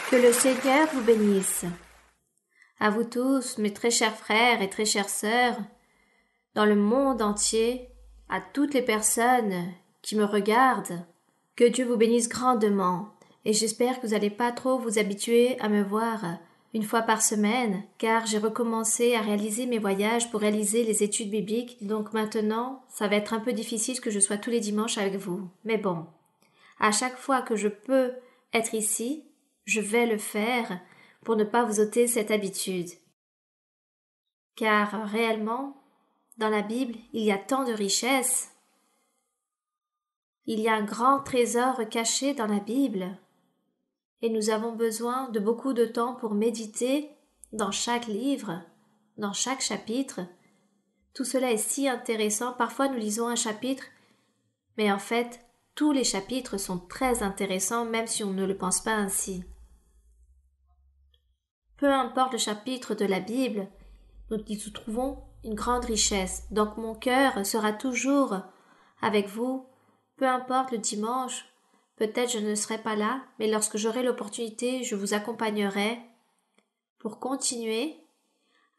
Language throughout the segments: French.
Que le Seigneur vous bénisse. À vous tous, mes très chers frères et très chères sœurs, dans le monde entier, à toutes les personnes qui me regardent, que Dieu vous bénisse grandement, et j'espère que vous n'allez pas trop vous habituer à me voir une fois par semaine, car j'ai recommencé à réaliser mes voyages pour réaliser les études bibliques, donc maintenant, ça va être un peu difficile que je sois tous les dimanches avec vous. Mais bon, à chaque fois que je peux être ici, je vais le faire pour ne pas vous ôter cette habitude. Car réellement, dans la Bible, il y a tant de richesses. Il y a un grand trésor caché dans la Bible. Et nous avons besoin de beaucoup de temps pour méditer dans chaque livre, dans chaque chapitre. Tout cela est si intéressant. Parfois nous lisons un chapitre, mais en fait, tous les chapitres sont très intéressants, même si on ne le pense pas ainsi. Peu importe le chapitre de la Bible, nous y trouvons une grande richesse. Donc mon cœur sera toujours avec vous, peu importe le dimanche. Peut-être je ne serai pas là, mais lorsque j'aurai l'opportunité, je vous accompagnerai pour continuer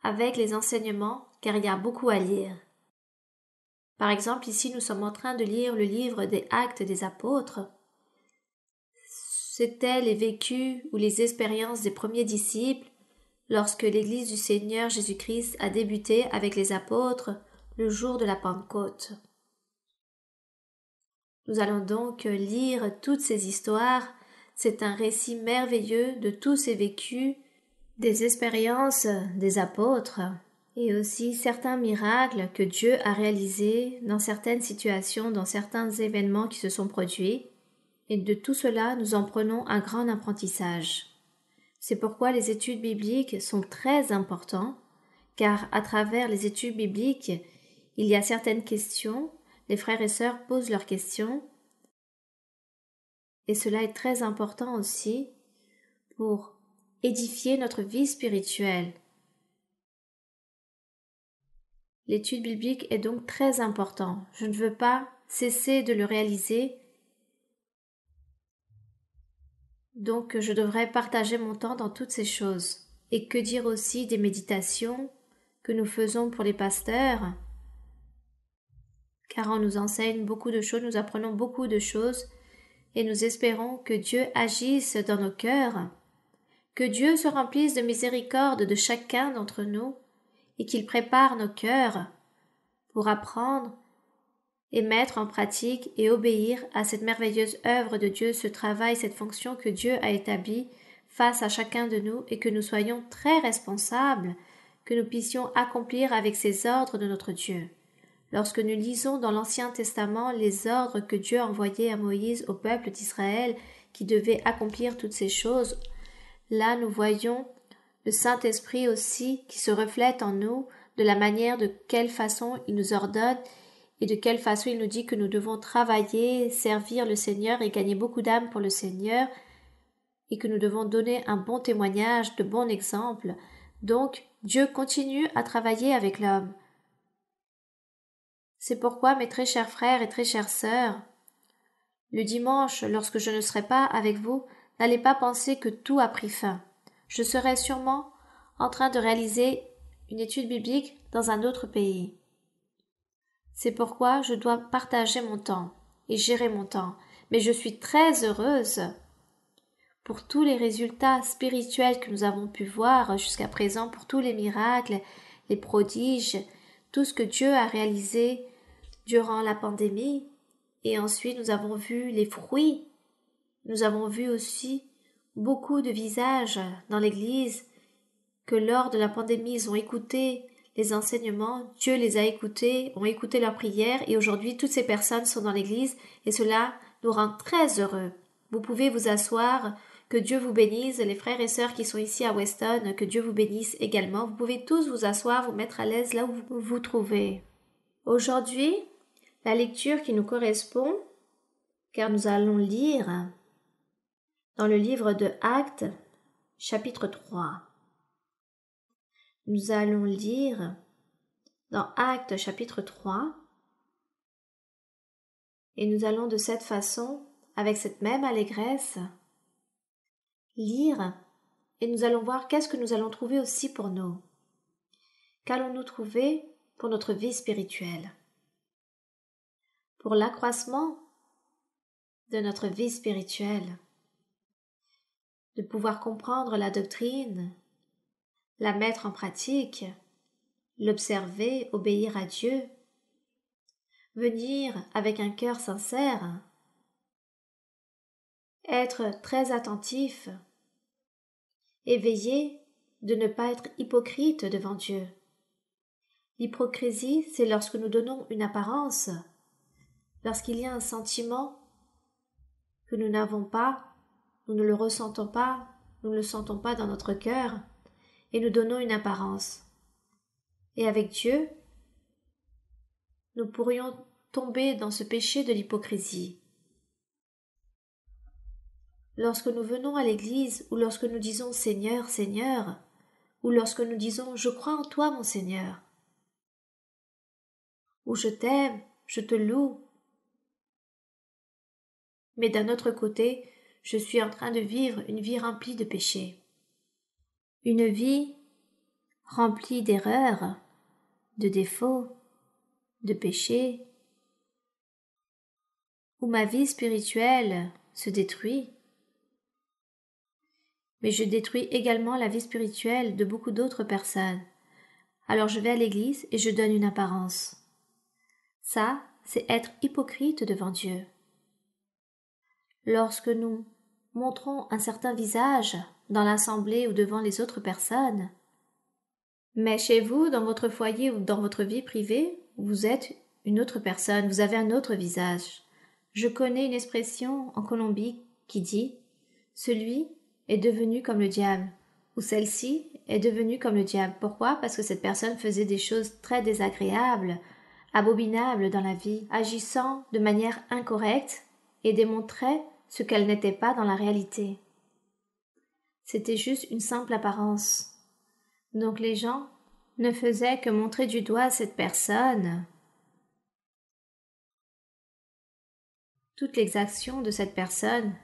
avec les enseignements, car il y a beaucoup à lire. Par exemple, ici nous sommes en train de lire le livre des Actes des Apôtres. C'étaient les vécus ou les expériences des premiers disciples lorsque l'Église du Seigneur Jésus-Christ a débuté avec les apôtres le jour de la Pentecôte. Nous allons donc lire toutes ces histoires. C'est un récit merveilleux de tous ces vécus, des expériences des apôtres et aussi certains miracles que Dieu a réalisés dans certaines situations, dans certains événements qui se sont produits. Et de tout cela, nous en prenons un grand apprentissage. C'est pourquoi les études bibliques sont très importantes, car à travers les études bibliques, il y a certaines questions, les frères et sœurs posent leurs questions, et cela est très important aussi pour édifier notre vie spirituelle. L'étude biblique est donc très importante. Je ne veux pas cesser de le réaliser, donc je devrais partager mon temps dans toutes ces choses. Et que dire aussi des méditations que nous faisons pour les pasteurs, car on nous enseigne beaucoup de choses, nous apprenons beaucoup de choses, et nous espérons que Dieu agisse dans nos cœurs, que Dieu se remplisse de miséricorde de chacun d'entre nous, et qu'il prépare nos cœurs pour apprendre et mettre en pratique et obéir à cette merveilleuse œuvre de Dieu, ce travail, cette fonction que Dieu a établie face à chacun de nous, et que nous soyons très responsables, que nous puissions accomplir avec ces ordres de notre Dieu. Lorsque nous lisons dans l'Ancien Testament les ordres que Dieu a envoyés à Moïse au peuple d'Israël qui devait accomplir toutes ces choses, là nous voyons le Saint-Esprit aussi qui se reflète en nous, de la manière de quelle façon il nous ordonne et de quelle façon il nous dit que nous devons travailler, servir le Seigneur et gagner beaucoup d'âmes pour le Seigneur, et que nous devons donner un bon témoignage, de bons exemples. Donc, Dieu continue à travailler avec l'homme. C'est pourquoi, mes très chers frères et très chères sœurs, le dimanche, lorsque je ne serai pas avec vous, n'allez pas penser que tout a pris fin. Je serai sûrement en train de réaliser une étude biblique dans un autre pays. C'est pourquoi je dois partager mon temps et gérer mon temps. Mais je suis très heureuse pour tous les résultats spirituels que nous avons pu voir jusqu'à présent, pour tous les miracles, les prodiges, tout ce que Dieu a réalisé durant la pandémie. Et ensuite, nous avons vu les fruits. Nous avons vu aussi beaucoup de visages dans l'Église que lors de la pandémie, ils ont écouté les enseignements, Dieu les a écoutés, ont écouté leurs prières, et aujourd'hui, toutes ces personnes sont dans l'Église, et cela nous rend très heureux. Vous pouvez vous asseoir, que Dieu vous bénisse, les frères et sœurs qui sont ici à Weston, que Dieu vous bénisse également. Vous pouvez tous vous asseoir, vous mettre à l'aise là où vous vous trouvez. Aujourd'hui, la lecture qui nous correspond, car nous allons lire dans le livre de Actes, chapitre 3. Nous allons lire dans Actes, chapitre 3, et nous allons de cette façon, avec cette même allégresse, lire et nous allons voir qu'est-ce que nous allons trouver aussi pour nous. Qu'allons-nous trouver pour notre vie spirituelle? Pour l'accroissement de notre vie spirituelle, de pouvoir comprendre la doctrine, la mettre en pratique, l'observer, obéir à Dieu, venir avec un cœur sincère, être très attentif et veiller de ne pas être hypocrite devant Dieu. L'hypocrisie, c'est lorsque nous donnons une apparence, lorsqu'il y a un sentiment que nous n'avons pas, nous ne le ressentons pas, nous ne le sentons pas dans notre cœur, et nous donnons une apparence. Et avec Dieu, nous pourrions tomber dans ce péché de l'hypocrisie. Lorsque nous venons à l'église, ou lorsque nous disons Seigneur, Seigneur, ou lorsque nous disons Je crois en toi, mon Seigneur, ou je t'aime, je te loue, mais d'un autre côté, je suis en train de vivre une vie remplie de péchés. Une vie remplie d'erreurs, de défauts, de péchés, où ma vie spirituelle se détruit, mais je détruis également la vie spirituelle de beaucoup d'autres personnes. Alors je vais à l'église et je donne une apparence. Ça, c'est être hypocrite devant Dieu. Lorsque nous montrons un certain visage dans l'assemblée ou devant les autres personnes, mais chez vous, dans votre foyer ou dans votre vie privée, vous êtes une autre personne, vous avez un autre visage. Je connais une expression en Colombie qui dit « Celui est devenu comme le diable » ou « Celle-ci est devenue comme le diable ». Pourquoi? Parce que cette personne faisait des choses très désagréables, abominables dans la vie, agissant de manière incorrecte et démontrait ce qu'elle n'était pas dans la réalité. C'était juste une simple apparence. Donc les gens ne faisaient que montrer du doigt cette personne, toutes les actions de cette personne.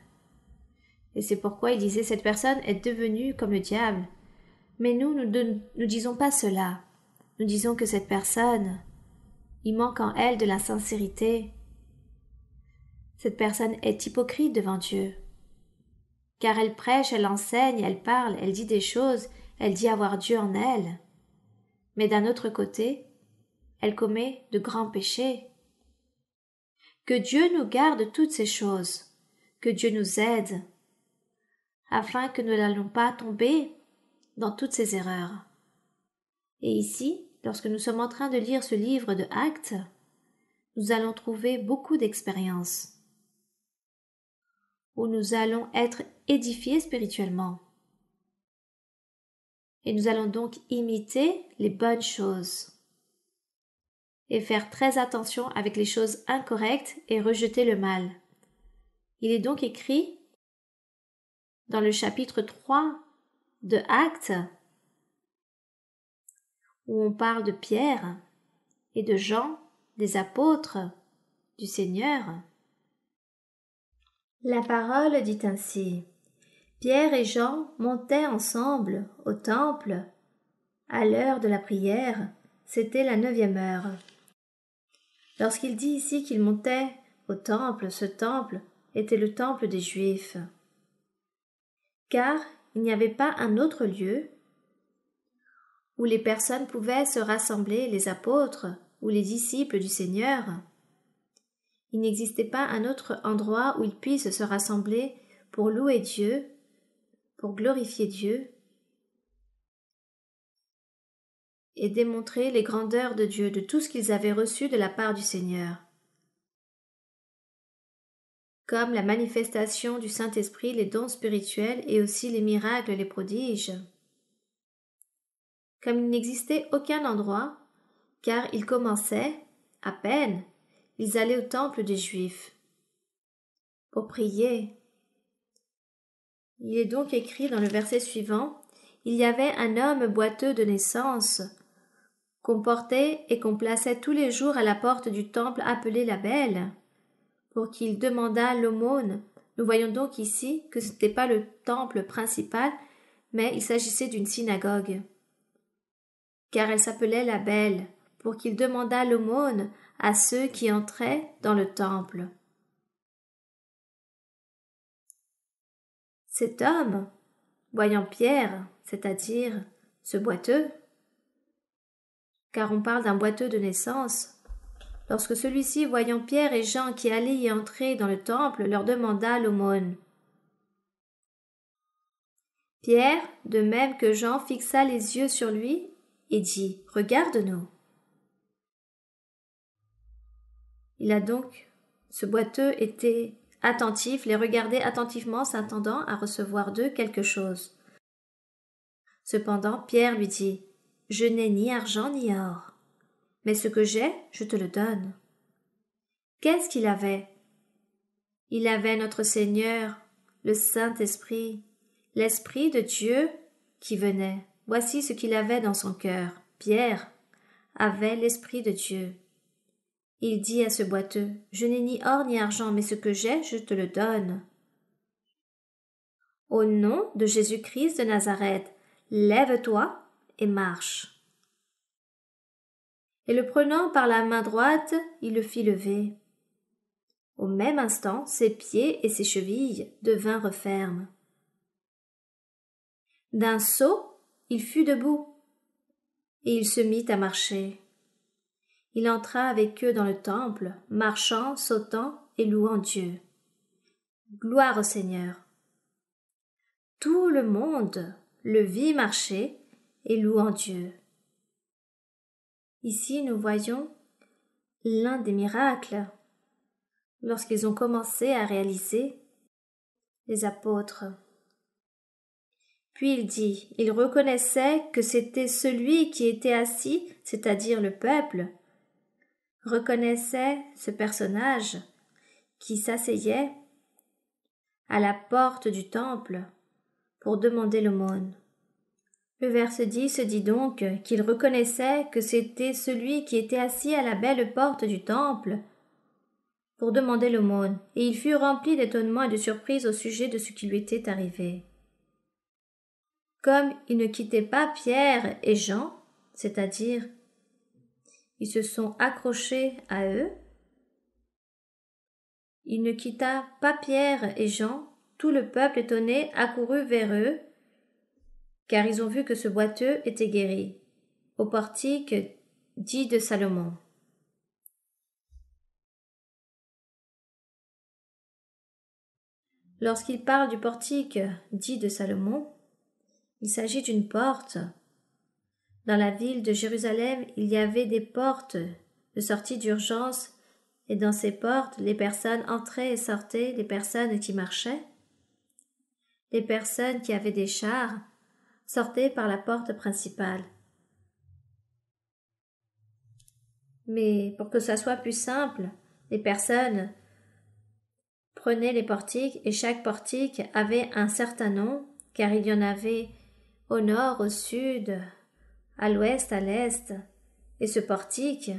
Et c'est pourquoi il disait cette personne est devenue comme le diable. Mais nous ne disons pas cela. Nous disons que cette personne, il manque en elle de la sincérité. Cette personne est hypocrite devant Dieu. Car elle prêche, elle enseigne, elle parle, elle dit des choses, elle dit avoir Dieu en elle. Mais d'un autre côté, elle commet de grands péchés. Que Dieu nous garde toutes ces choses, que Dieu nous aide, afin que nous n'allons pas tomber dans toutes ces erreurs. Et ici, lorsque nous sommes en train de lire ce livre de Actes, nous allons trouver beaucoup d'expériences, où nous allons être édifiés spirituellement. Et nous allons donc imiter les bonnes choses et faire très attention avec les choses incorrectes et rejeter le mal. Il est donc écrit dans le chapitre 3 de Actes, où on parle de Pierre et de Jean, des apôtres du Seigneur. La parole dit ainsi: Pierre et Jean montaient ensemble au temple à l'heure de la prière, c'était la 9e heure. Lorsqu'il dit ici qu'il montait au temple, ce temple était le temple des Juifs, car il n'y avait pas un autre lieu où les personnes pouvaient se rassembler, les apôtres ou les disciples du Seigneur. Il n'existait pas un autre endroit où ils puissent se rassembler pour louer Dieu, pour glorifier Dieu et démontrer les grandeurs de Dieu, de tout ce qu'ils avaient reçu de la part du Seigneur, comme la manifestation du Saint-Esprit, les dons spirituels et aussi les miracles, les prodiges. Comme il n'existait aucun endroit, car ils commençaient, à peine, ils allaient au temple des Juifs pour prier. Il est donc écrit dans le verset suivant: Il y avait un homme boiteux de naissance, qu'on portait et qu'on plaçait tous les jours à la porte du temple appelé la Belle, pour qu'il demandât l'aumône Nous voyons donc ici que ce n'était pas le temple principal, mais il s'agissait d'une synagogue. Car elle s'appelait la Belle, pour qu'il demandât l'aumône à ceux qui entraient dans le temple. Cet homme, voyant Pierre, c'est-à-dire ce boiteux, car on parle d'un boiteux de naissance, lorsque celui-ci, voyant Pierre et Jean qui allaient y entrer dans le temple, leur demanda l'aumône. Pierre, de même que Jean, fixa les yeux sur lui et dit « Regarde-nous ». Ce boiteux était attentif, les regardait attentivement, s'attendant à recevoir d'eux quelque chose. Cependant, Pierre lui dit « Je n'ai ni argent ni or, mais ce que j'ai, je te le donne. » Qu'est-ce qu'il avait? Il avait notre Seigneur, le Saint-Esprit, l'Esprit de Dieu qui venait. Voici ce qu'il avait dans son cœur. Pierre avait l'Esprit de Dieu. Il dit à ce boiteux, « Je n'ai ni or ni argent, mais ce que j'ai, je te le donne. Au nom de Jésus-Christ de Nazareth, lève-toi et marche. » Et le prenant par la main droite, il le fit lever. Au même instant, ses pieds et ses chevilles devinrent fermes. D'un saut, il fut debout, et il se mit à marcher. Il entra avec eux dans le temple, marchant, sautant et louant Dieu. Gloire au Seigneur. Tout le monde le vit marcher et louant Dieu. Ici, nous voyons l'un des miracles lorsqu'ils ont commencé à réaliser les apôtres. Puis il reconnaissait que c'était celui qui était assis, c'est-à-dire le peuple, reconnaissait ce personnage qui s'asseyait à la porte du temple pour demander l'aumône. Le verset 10 dit donc qu'il reconnaissait que c'était celui qui était assis à la belle porte du temple pour demander l'aumône, et il fut rempli d'étonnement et de surprise au sujet de ce qui lui était arrivé. Comme il ne quittait pas Pierre et Jean, c'est-à-dire ils se sont accrochés à eux, il ne quitta pas Pierre et Jean, tout le peuple étonné accourut vers eux, car ils ont vu que ce boiteux était guéri, au portique dit de Salomon. Lorsqu'il parle du portique dit de Salomon, il s'agit d'une porte. Dans la ville de Jérusalem, il y avait des portes de sortie d'urgence, et dans ces portes, les personnes entraient et sortaient, les personnes qui marchaient. Les personnes qui avaient des chars sortaient par la porte principale. Mais pour que ça soit plus simple, les personnes prenaient les portiques et chaque portique avait un certain nom, car il y en avait au nord, au sud, à l'ouest, à l'est, et ce portique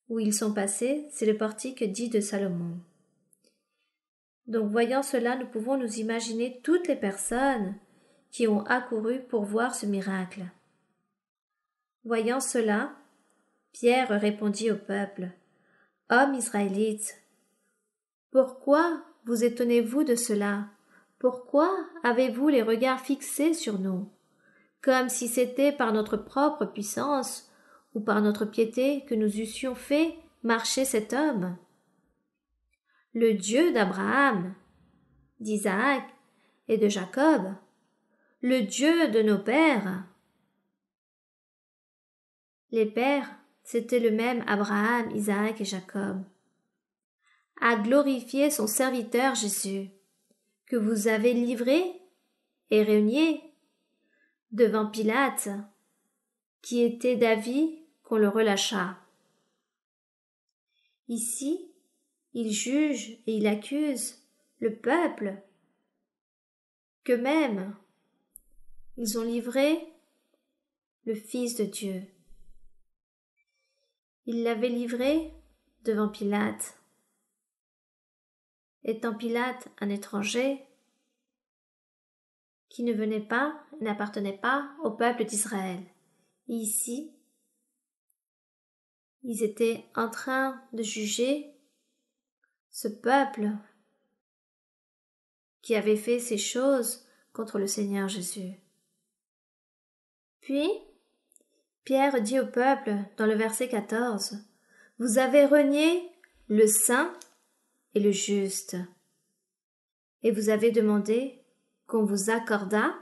où ils sont passés, c'est le portique dit de Salomon. Donc, voyant cela, nous pouvons nous imaginer toutes les personnes qui ont accouru pour voir ce miracle. Voyant cela, Pierre répondit au peuple, « Hommes israélites, pourquoi vous étonnez-vous de cela? Pourquoi avez-vous les regards fixés sur nous, comme si c'était par notre propre puissance ou par notre piété que nous eussions fait marcher cet homme? Le Dieu d'Abraham, d'Isaac et de Jacob, le Dieu de nos pères. » Les pères, c'était le même Abraham, Isaac et Jacob. A glorifié son serviteur Jésus, que vous avez livré et régné devant Pilate, qui était d'avis qu'on le relâchât. Ici, il juge et il accuse le peuple qu'eux-mêmes, ils ont livré le Fils de Dieu. Ils l'avaient livré devant Pilate. étant Pilate un étranger qui ne venait pas, n'appartenait pas au peuple d'Israël. Et ici, ils étaient en train de juger ce peuple qui avait fait ces choses contre le Seigneur Jésus. Puis, Pierre dit au peuple dans le verset 14, « Vous avez renié le saint et le juste, et vous avez demandé qu'on vous accordât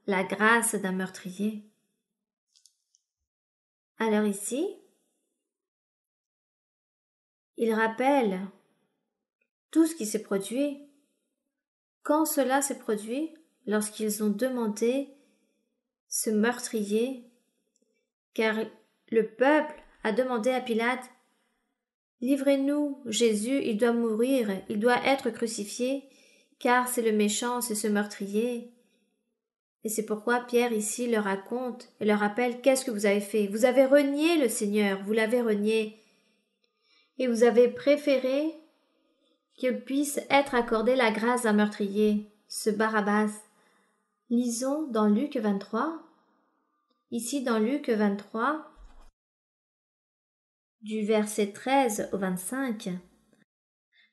la grâce d'un meurtrier. » Alors ici, il rappelle tout ce qui s'est produit. Quand cela s'est produit, lorsqu'ils ont demandé ce meurtrier, car le peuple a demandé à Pilate, « Livrez-nous Jésus, il doit mourir, il doit être crucifié, car c'est le méchant, c'est ce meurtrier. » Et c'est pourquoi Pierre ici leur raconte et leur rappelle qu'est-ce que vous avez fait. Vous avez renié le Seigneur, vous l'avez renié, et vous avez préféré qu'il puisse être accordé la grâce d'un meurtrier, ce Barabbas. Lisons dans Luc 23. Ici dans Luc 23, du verset 13 au 25,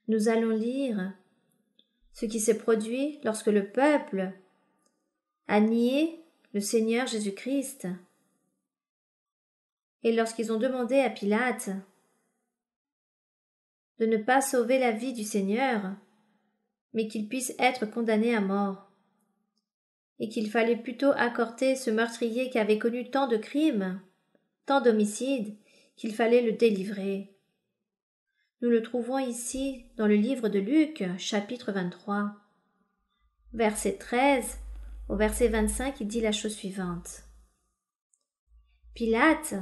nous allons lire ce qui s'est produit lorsque le peuple a nié le Seigneur Jésus-Christ et lorsqu'ils ont demandé à Pilate de ne pas sauver la vie du Seigneur, mais qu'il puisse être condamné à mort, et qu'il fallait plutôt accorder ce meurtrier qui avait connu tant de crimes, tant d'homicides, qu'il fallait le délivrer. Nous le trouvons ici dans le livre de Luc, chapitre 23, verset 13 au verset 25, il dit la chose suivante. Pilate,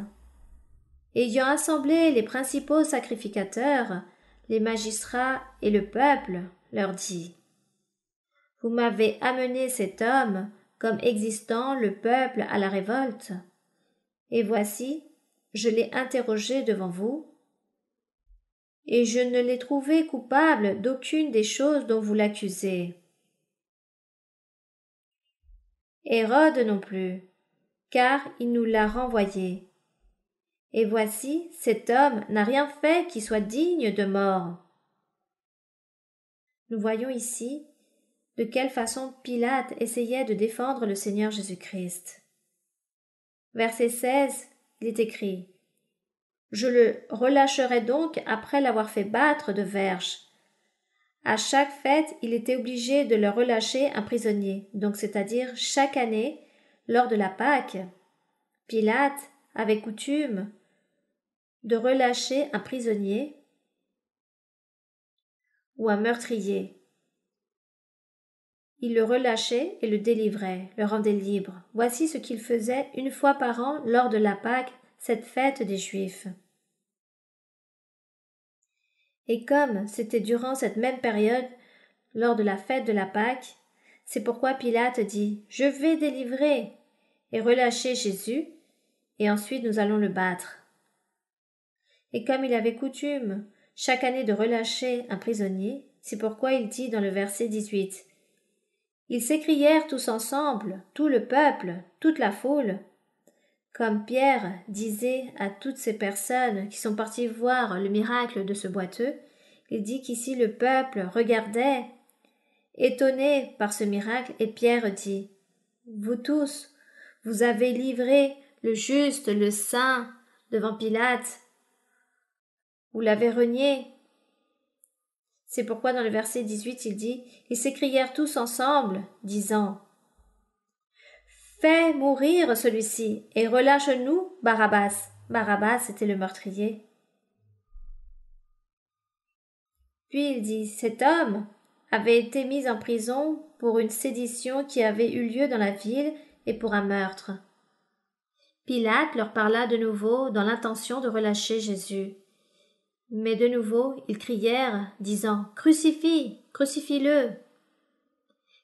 ayant assemblé les principaux sacrificateurs, les magistrats et le peuple, leur dit, « Vous m'avez amené cet homme comme existant le peuple à la révolte, et voici, je l'ai interrogé devant vous, et je ne l'ai trouvé coupable d'aucune des choses dont vous l'accusez. Hérode non plus, car il nous l'a renvoyé. Et voici, cet homme n'a rien fait qui soit digne de mort. » Nous voyons ici de quelle façon Pilate essayait de défendre le Seigneur Jésus-Christ. Verset 16, il est écrit, « Je le relâcherai donc après l'avoir fait battre de verges. » À chaque fête, il était obligé de le relâcher un prisonnier, donc c'est-à-dire chaque année, lors de la Pâque, Pilate avait coutume de relâcher un prisonnier ou un meurtrier. Il le relâchait et le délivrait, le rendait libre. Voici ce qu'il faisait une fois par an lors de la Pâque, cette fête des Juifs. Et comme c'était durant cette même période, lors de la fête de la Pâque, c'est pourquoi Pilate dit « Je vais délivrer et relâcher Jésus, et ensuite nous allons le battre. » Et comme il avait coutume chaque année de relâcher un prisonnier, c'est pourquoi il dit dans le verset 18 « Ils s'écrièrent tous ensemble, tout le peuple, toute la foule. » Comme Pierre disait à toutes ces personnes qui sont parties voir le miracle de ce boiteux, il dit qu'ici le peuple regardait, étonné par ce miracle, et Pierre dit « Vous tous, vous avez livré le juste, le saint, devant Pilate. Vous l'avez renié. » C'est pourquoi dans le verset 18 il dit « Ils s'écrièrent tous ensemble, disant « Fais mourir celui-ci et relâche-nous Barabbas. » Barabbas était le meurtrier. Puis il dit « Cet homme avait été mis en prison pour une sédition qui avait eu lieu dans la ville et pour un meurtre. » Pilate leur parla de nouveau dans l'intention de relâcher Jésus. Mais de nouveau ils crièrent, disant « Crucifie, crucifie-le »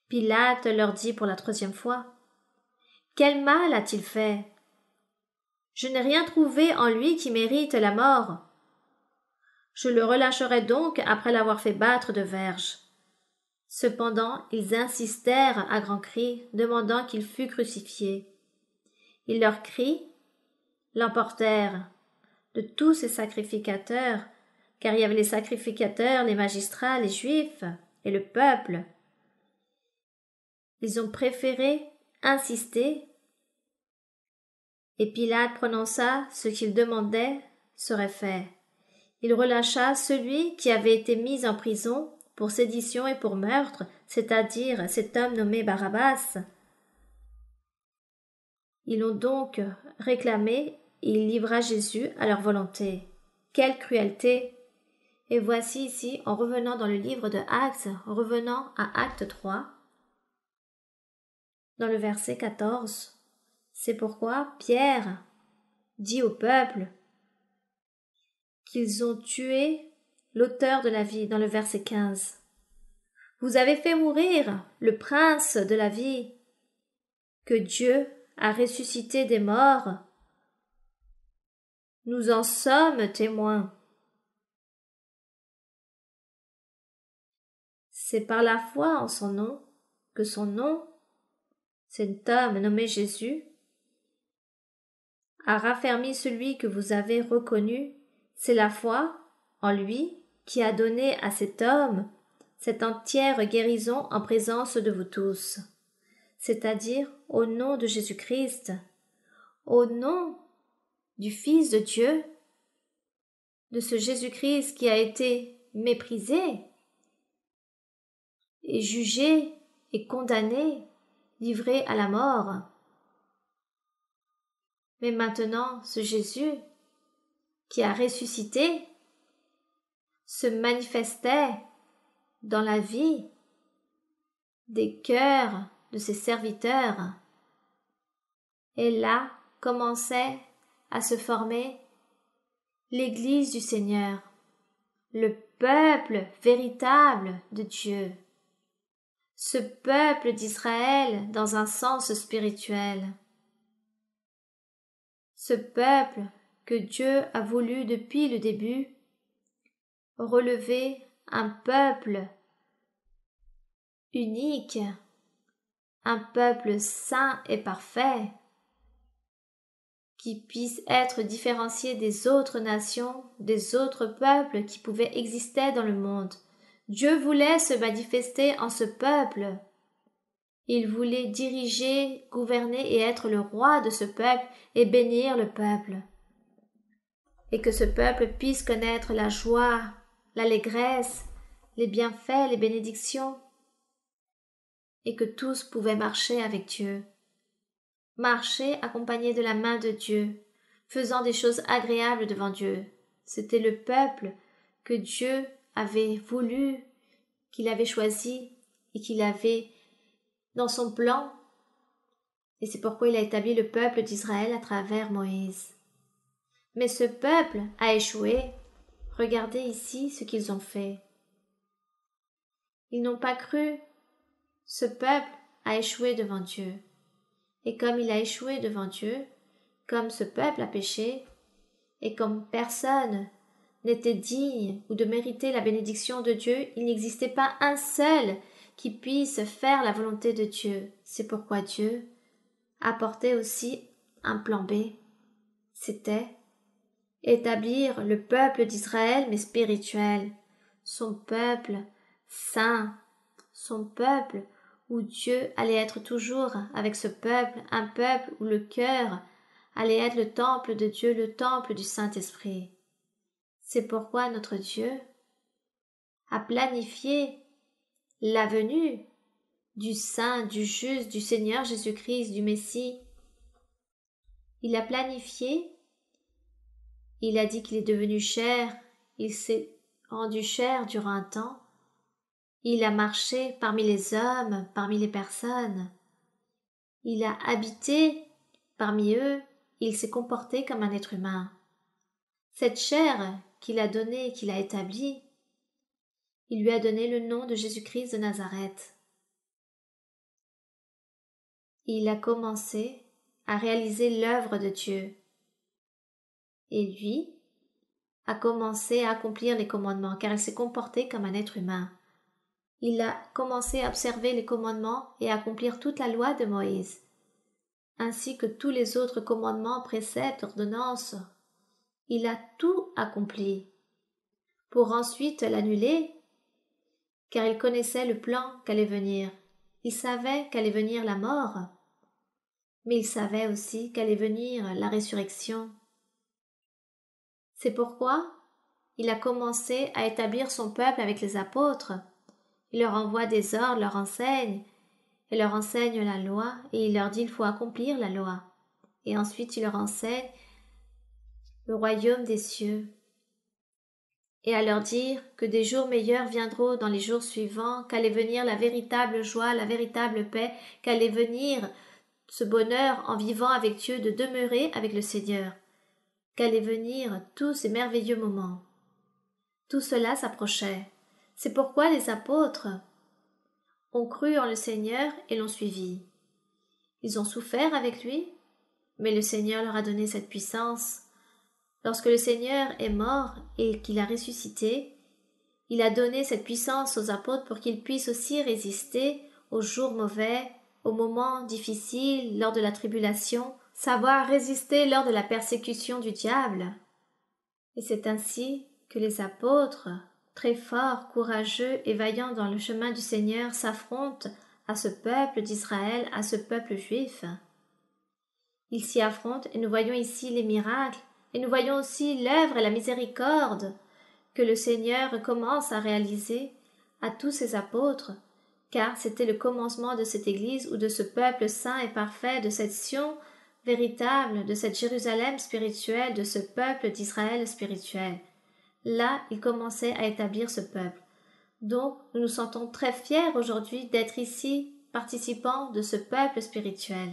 Pilate leur dit pour la troisième fois « Quel mal a-t-il fait? Je n'ai rien trouvé en lui qui mérite la mort. Je le relâcherai donc après l'avoir fait battre de verges. » Cependant, ils insistèrent à grands cris, demandant qu'il fût crucifié. Et leurs cris l'emportèrent de tous ces sacrificateurs, car il y avait les sacrificateurs, les magistrats, les Juifs et le peuple. Ils ont préféré insister, et Pilate prononça ce qu'il demandait serait fait. Il relâcha celui qui avait été mis en prison pour sédition et pour meurtre, c'est-à-dire cet homme nommé Barabbas. Ils l'ont donc réclamé et il livra Jésus à leur volonté. Quelle cruauté! Et voici ici, en revenant dans le livre de Actes, en revenant à Acte 3, dans le verset 14, c'est pourquoi Pierre dit au peuple qu'ils ont tué l'auteur de la vie, dans le verset 15. Vous avez fait mourir le prince de la vie, que Dieu a ressuscité des morts. Nous en sommes témoins. C'est par la foi en son nom que son nom, cet homme nommé Jésus, a raffermi celui que vous avez reconnu. C'est la foi en lui qui a donné à cet homme cette entière guérison en présence de vous tous, c'est-à-dire au nom de Jésus-Christ, au nom du Fils de Dieu, de ce Jésus-Christ qui a été méprisé et jugé et condamné, livré à la mort. Mais maintenant, ce Jésus qui a ressuscité se manifestait dans la vie des cœurs de ses serviteurs. Et là commençait à se former l'Église du Seigneur, le peuple véritable de Dieu, ce peuple d'Israël dans un sens spirituel, ce peuple que Dieu a voulu depuis le début relever, un peuple unique, un peuple saint et parfait, qui puisse être différencié des autres nations, des autres peuples qui pouvaient exister dans le monde. Dieu voulait se manifester en ce peuple. Il voulait diriger, gouverner et être le roi de ce peuple et bénir le peuple. Et que ce peuple puisse connaître la joie, l'allégresse, les bienfaits, les bénédictions, et que tous pouvaient marcher avec Dieu. Marcher accompagné de la main de Dieu, faisant des choses agréables devant Dieu. C'était le peuple que Dieu avait voulu, qu'il avait choisi et qu'il avait dans son plan. Et c'est pourquoi il a établi le peuple d'Israël à travers Moïse. Mais ce peuple a échoué. Regardez ici ce qu'ils ont fait. Ils n'ont pas cru. Ce peuple a échoué devant Dieu. Et comme il a échoué devant Dieu, comme ce peuple a péché, et comme personne n'était digne ou de mériter la bénédiction de Dieu, il n'existait pas un seul qui puisse faire la volonté de Dieu. C'est pourquoi Dieu apportait aussi un plan B. C'était établir le peuple d'Israël, mais spirituel, son peuple saint, son peuple où Dieu allait être toujours avec ce peuple, un peuple où le cœur allait être le temple de Dieu, le temple du Saint-Esprit. C'est pourquoi notre Dieu a planifié la venue du Saint, du Juste, du Seigneur Jésus-Christ, du Messie. Il a planifié, il a dit qu'il est devenu chair, il s'est rendu chair durant un temps, il a marché parmi les hommes, parmi les personnes. Il a habité parmi eux, il s'est comporté comme un être humain. Cette chair qu'il a donnée, qu'il a établie, il lui a donné le nom de Jésus-Christ de Nazareth. Il a commencé à réaliser l'œuvre de Dieu. Et lui a commencé à accomplir les commandements, car il s'est comporté comme un être humain. Il a commencé à observer les commandements et à accomplir toute la loi de Moïse, ainsi que tous les autres commandements, préceptes, ordonnances. Il a tout accompli, pour ensuite l'annuler, car il connaissait le plan qu'allait venir. Il savait qu'allait venir la mort, mais il savait aussi qu'allait venir la résurrection. C'est pourquoi il a commencé à établir son peuple avec les apôtres. Il leur envoie des ordres, leur enseigne, et leur enseigne la loi, et il leur dit il faut accomplir la loi. Et ensuite il leur enseigne le royaume des cieux, et à leur dire que des jours meilleurs viendront dans les jours suivants, qu'allait venir la véritable joie, la véritable paix, qu'allait venir ce bonheur en vivant avec Dieu, de demeurer avec le Seigneur, qu'allaient venir tous ces merveilleux moments. Tout cela s'approchait. C'est pourquoi les apôtres ont cru en le Seigneur et l'ont suivi. Ils ont souffert avec lui, mais le Seigneur leur a donné cette puissance. Lorsque le Seigneur est mort et qu'il a ressuscité, il a donné cette puissance aux apôtres pour qu'ils puissent aussi résister aux jours mauvais, aux moments difficiles, lors de la tribulation, savoir résister lors de la persécution du diable. Et c'est ainsi que les apôtres, très forts, courageux et vaillants dans le chemin du Seigneur, s'affrontent à ce peuple d'Israël, à ce peuple juif. Ils s'y affrontent et nous voyons ici les miracles, et nous voyons aussi l'œuvre et la miséricorde que le Seigneur commence à réaliser à tous ses apôtres, car c'était le commencement de cette Église ou de ce peuple saint et parfait, de cette Sion véritable, de cette Jérusalem spirituelle, de ce peuple d'Israël spirituel. Là, il commençait à établir ce peuple. Donc, nous nous sentons très fiers aujourd'hui d'être ici, participants de ce peuple spirituel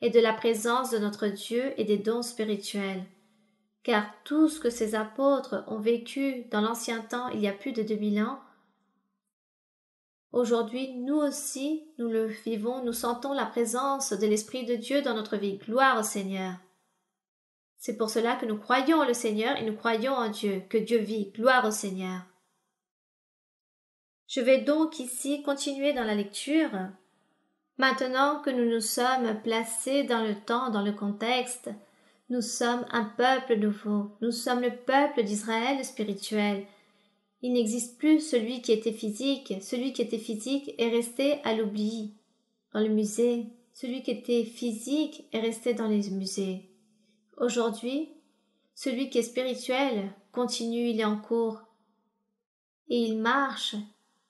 et de la présence de notre Dieu et des dons spirituels. Car tout ce que ces apôtres ont vécu dans l'ancien temps il y a plus de 2000 ans, aujourd'hui, nous aussi, nous le vivons, nous sentons la présence de l'Esprit de Dieu dans notre vie. Gloire au Seigneur. C'est pour cela que nous croyons en le Seigneur et nous croyons en Dieu, que Dieu vit. Gloire au Seigneur. Je vais donc ici continuer dans la lecture. Maintenant que nous nous sommes placés dans le temps, dans le contexte, nous sommes un peuple nouveau. Nous sommes le peuple d'Israël spirituel. Il n'existe plus celui qui était physique. Celui qui était physique est resté à l'oubli, dans le musée. Celui qui était physique est resté dans les musées. Aujourd'hui, celui qui est spirituel continue, il est en cours. Et il marche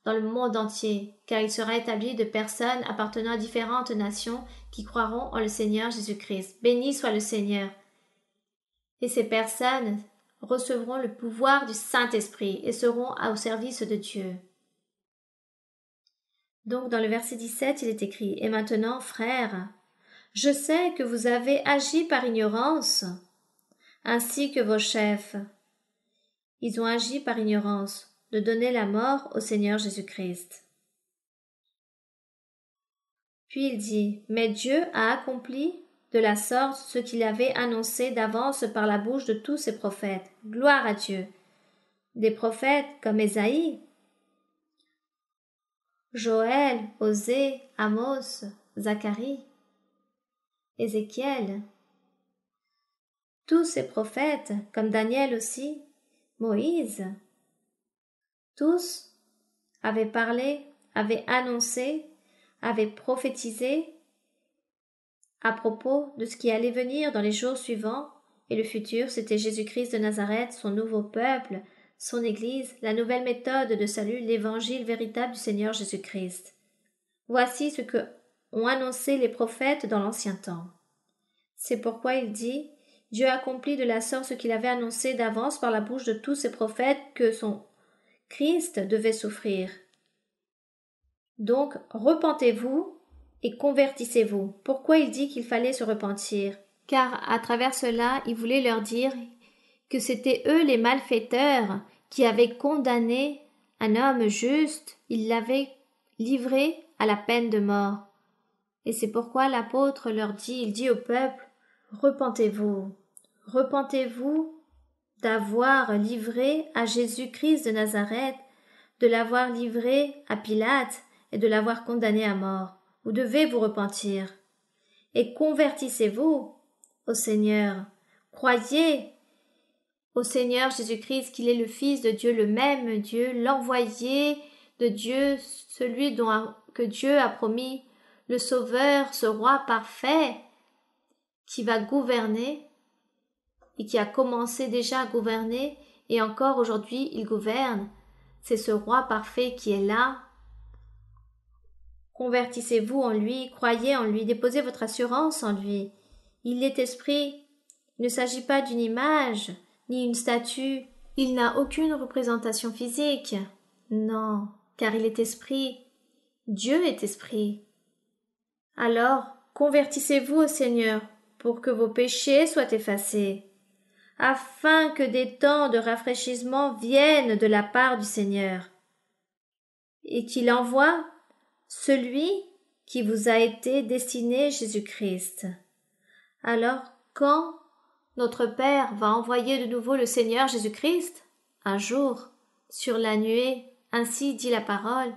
dans le monde entier, car il sera établi de personnes appartenant à différentes nations qui croiront en le Seigneur Jésus-Christ. Béni soit le Seigneur. Et ces personnes recevront le pouvoir du Saint-Esprit et seront au service de Dieu. Donc dans le verset 17, il est écrit « Et maintenant, frères, je sais que vous avez agi par ignorance, ainsi que vos chefs. Ils ont agi par ignorance, de donner la mort au Seigneur Jésus-Christ. » Puis il dit « Mais Dieu a accompli de la sorte ce qu'il avait annoncé d'avance par la bouche de tous ses prophètes. Gloire à Dieu. Des prophètes comme Ésaïe, Joël, Osée, Amos, Zacharie, Ézéchiel. Tous ces prophètes, comme Daniel aussi, Moïse, tous avaient parlé, avaient annoncé, avaient prophétisé à propos de ce qui allait venir dans les jours suivants, et le futur, c'était Jésus-Christ de Nazareth, son nouveau peuple, son Église, la nouvelle méthode de salut, l'évangile véritable du Seigneur Jésus-Christ. Voici ce que ont annoncé les prophètes dans l'ancien temps. C'est pourquoi il dit « Dieu accomplit de la sorte ce qu'il avait annoncé d'avance par la bouche de tous ses prophètes que son Christ devait souffrir. Donc, repentez-vous et convertissez-vous. » Pourquoi il dit qu'il fallait se repentir? Car à travers cela, il voulait leur dire que c'étaient eux les malfaiteurs qui avaient condamné un homme juste, ils l'avaient livré à la peine de mort. Et c'est pourquoi l'apôtre leur dit, il dit au peuple, repentez-vous, repentez-vous d'avoir livré à Jésus-Christ de Nazareth de l'avoir livré à Pilate et de l'avoir condamné à mort. Vous devez vous repentir. Et convertissez-vous au Seigneur. Croyez au Seigneur Jésus-Christ qu'il est le Fils de Dieu, le même Dieu, l'envoyé de Dieu, celui que Dieu a promis, le Sauveur, ce roi parfait qui va gouverner et qui a commencé déjà à gouverner et encore aujourd'hui il gouverne. C'est ce roi parfait qui est là. Convertissez-vous en lui, croyez en lui, déposez votre assurance en lui. Il est esprit. Il ne s'agit pas d'une image, ni une statue. Il n'a aucune représentation physique. Non, car il est esprit. Dieu est esprit. Alors, convertissez-vous au Seigneur pour que vos péchés soient effacés, afin que des temps de rafraîchissement viennent de la part du Seigneur, et qu'il envoie celui qui vous a été destiné, Jésus-Christ. Alors, quand notre Père va envoyer de nouveau le Seigneur Jésus-Christ? Un jour, sur la nuée, ainsi dit la parole,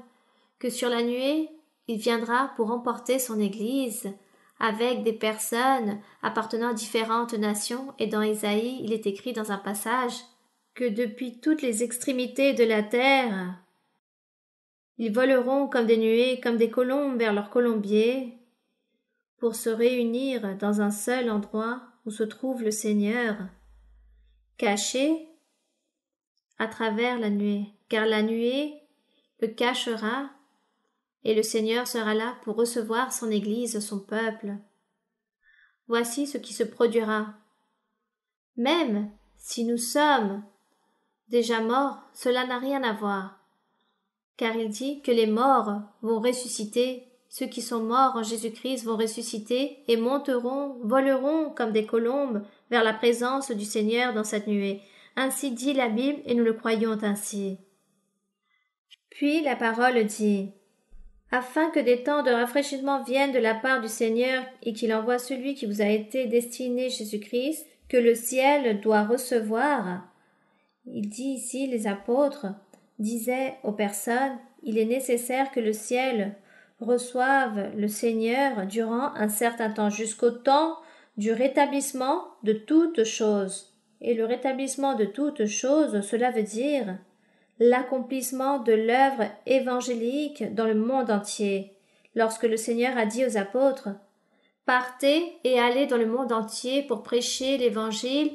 que sur la nuée, il viendra pour emporter son Église, avec des personnes appartenant à différentes nations, et dans Ésaïe, il est écrit dans un passage que depuis toutes les extrémités de la terre, ils voleront comme des nuées, comme des colombes vers leur colombier, pour se réunir dans un seul endroit où se trouve le Seigneur, caché à travers la nuée, car la nuée le cachera, et le Seigneur sera là pour recevoir son Église, son peuple. Voici ce qui se produira. Même si nous sommes déjà morts, cela n'a rien à voir, car il dit que les morts vont ressusciter, ceux qui sont morts en Jésus-Christ vont ressusciter et monteront, voleront comme des colombes vers la présence du Seigneur dans cette nuée. Ainsi dit la Bible et nous le croyons ainsi. Puis la parole dit: afin que des temps de rafraîchissement viennent de la part du Seigneur et qu'il envoie celui qui vous a été destiné, Jésus-Christ, que le ciel doit recevoir. Il dit ici, les apôtres disaient aux personnes, il est nécessaire que le ciel reçoive le Seigneur durant un certain temps, jusqu'au temps du rétablissement de toutes choses. Et le rétablissement de toutes choses, cela veut dire l'accomplissement de l'œuvre évangélique dans le monde entier. Lorsque le Seigneur a dit aux apôtres: partez et allez dans le monde entier pour prêcher l'Évangile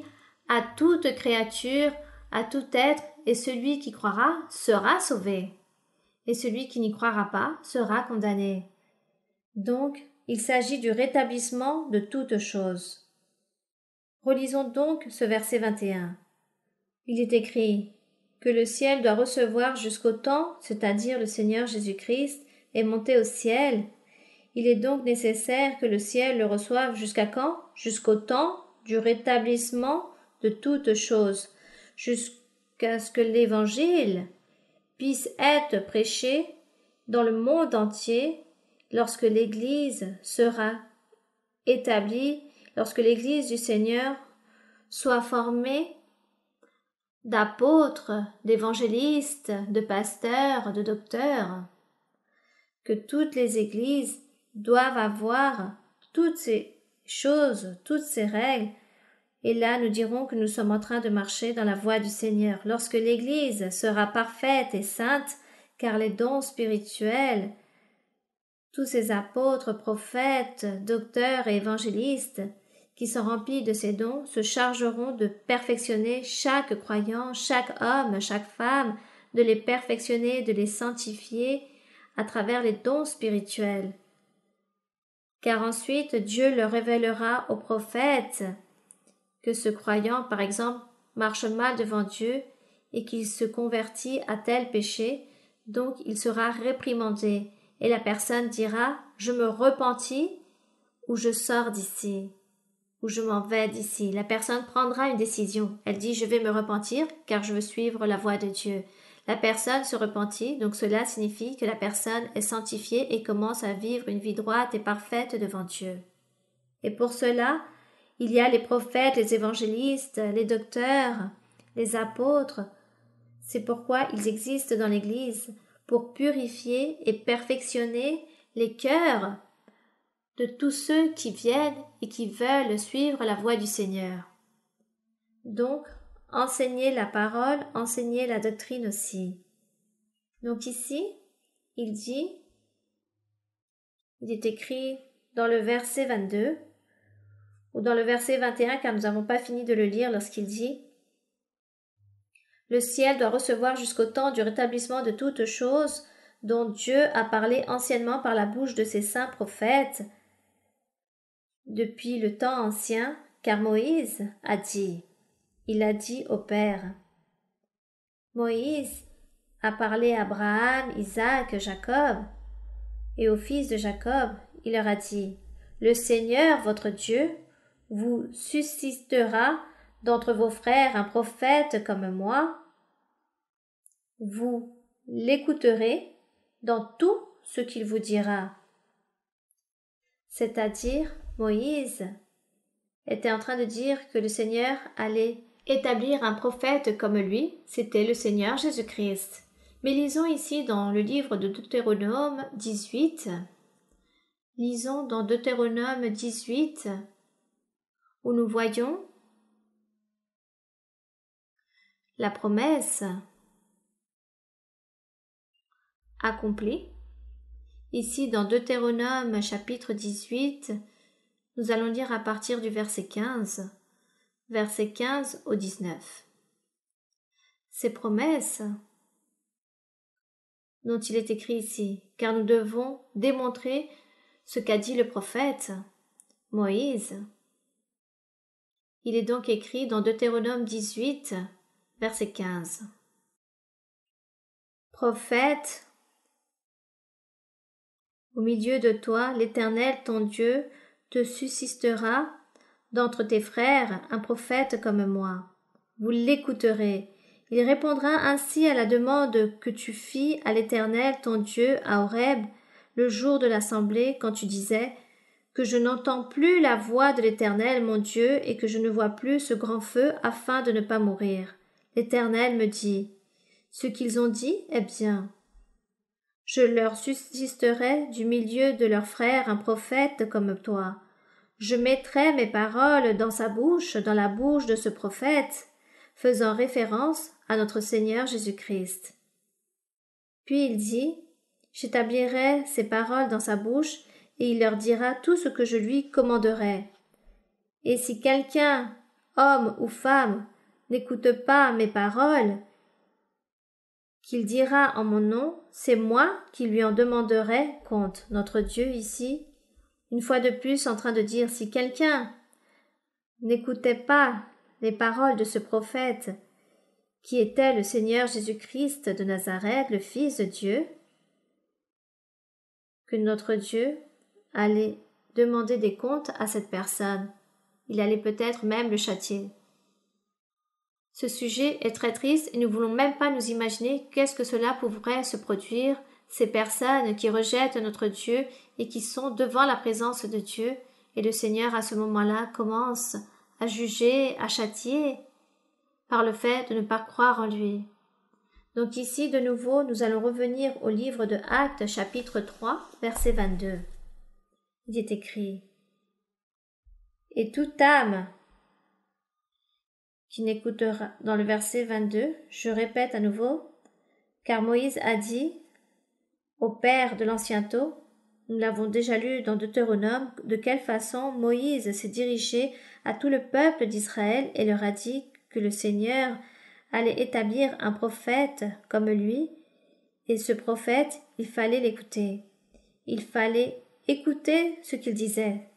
à toute créature, à tout être, et celui qui croira sera sauvé, et celui qui n'y croira pas sera condamné. Donc, il s'agit du rétablissement de toutes choses. Relisons donc ce verset 21. Il est écrit que le ciel doit recevoir jusqu'au temps, c'est-à-dire le Seigneur Jésus-Christ, est monté au ciel. Il est donc nécessaire que le ciel le reçoive jusqu'à quand? Jusqu'au temps du rétablissement de toutes choses, jusqu'à ce que l'Évangile puisse être prêché dans le monde entier lorsque l'Église sera établie, lorsque l'Église du Seigneur soit formée d'apôtres, d'évangélistes, de pasteurs, de docteurs, que toutes les églises doivent avoir toutes ces choses, toutes ces règles, et là nous dirons que nous sommes en train de marcher dans la voie du Seigneur. Lorsque l'Église sera parfaite et sainte, car les dons spirituels, tous ces apôtres, prophètes, docteurs et évangélistes, qui sont remplis de ces dons, se chargeront de perfectionner chaque croyant, chaque homme, chaque femme, de les perfectionner, de les sanctifier à travers les dons spirituels. Car ensuite Dieu leur révélera aux prophètes que ce croyant, par exemple, marche mal devant Dieu et qu'il se convertit à tel péché, donc il sera réprimandé, et la personne dira: je me repentis ou je sors d'ici, ou je m'en vais d'ici. La personne prendra une décision. Elle dit: je vais me repentir car je veux suivre la voie de Dieu. La personne se repentit, donc cela signifie que la personne est sanctifiée et commence à vivre une vie droite et parfaite devant Dieu. Et pour cela, il y a les prophètes, les évangélistes, les docteurs, les apôtres. C'est pourquoi ils existent dans l'Église, pour purifier et perfectionner les cœurs de tous ceux qui viennent et qui veulent suivre la voie du Seigneur. Donc, enseigner la parole, enseigner la doctrine aussi. Donc ici, il est écrit dans le verset 22, ou dans le verset 21, car nous n'avons pas fini de le lire lorsqu'il dit « Le ciel doit recevoir jusqu'au temps du rétablissement de toutes choses dont Dieu a parlé anciennement par la bouche de ses saints prophètes depuis le temps ancien, car Moïse a dit, il a dit au Père. Moïse a parlé à Abraham, Isaac, Jacob, et aux fils de Jacob, il leur a dit, le Seigneur, votre Dieu, vous suscitera d'entre vos frères un prophète comme moi. Vous l'écouterez dans tout ce qu'il vous dira. C'est-à-dire, Moïse était en train de dire que le Seigneur allait établir un prophète comme lui, c'était le Seigneur Jésus-Christ. Mais lisons ici dans le livre de Deutéronome 18, lisons dans Deutéronome 18, où nous voyons la promesse accomplie. Ici dans Deutéronome chapitre 18, nous allons lire à partir du verset 15 au 19. Ces promesses dont il est écrit ici, car nous devons démontrer ce qu'a dit le prophète Moïse. Il est donc écrit dans Deutéronome 18, verset 15. Prophète, au milieu de toi, l'Éternel, ton Dieu, te suscitera d'entre tes frères un prophète comme moi. Vous l'écouterez. Il répondra ainsi à la demande que tu fis à l'Éternel, ton Dieu, à Horeb, le jour de l'assemblée, quand tu disais que je n'entends plus la voix de l'Éternel, mon Dieu, et que je ne vois plus ce grand feu afin de ne pas mourir. L'Éternel me dit, ce qu'ils ont dit est bien. Je leur susciterai du milieu de leurs frères un prophète comme toi. Je mettrai mes paroles dans sa bouche, dans la bouche de ce prophète, faisant référence à notre Seigneur Jésus-Christ. Puis il dit, j'établirai ces paroles dans sa bouche, et il leur dira tout ce que je lui commanderai. Et si quelqu'un, homme ou femme, n'écoute pas mes paroles, qu'il dira en mon nom, c'est moi qui lui en demanderai compte. Notre Dieu ici, une fois de plus en train de dire, si quelqu'un n'écoutait pas les paroles de ce prophète, qui était le Seigneur Jésus-Christ de Nazareth, le Fils de Dieu, que notre Dieu allait demander des comptes à cette personne. Il allait peut-être même le châtier. Ce sujet est très triste et nous ne voulons même pas nous imaginer qu'est-ce que cela pourrait se produire, ces personnes qui rejettent notre Dieu et qui sont devant la présence de Dieu, et le Seigneur à ce moment-là commence à juger, à châtier, par le fait de ne pas croire en lui. Donc ici, de nouveau, nous allons revenir au livre de Actes, chapitre 3, verset 22. Il est écrit « Et toute âme qui n'écoutera » dans le verset 22, je répète à nouveau, car Moïse a dit au père de l'ancien taux, nous l'avons déjà lu dans Deutéronome, de quelle façon Moïse s'est dirigé à tout le peuple d'Israël et leur a dit que le Seigneur allait établir un prophète comme lui, et ce prophète, il fallait l'écouter. Il fallait écouter ce qu'il disait.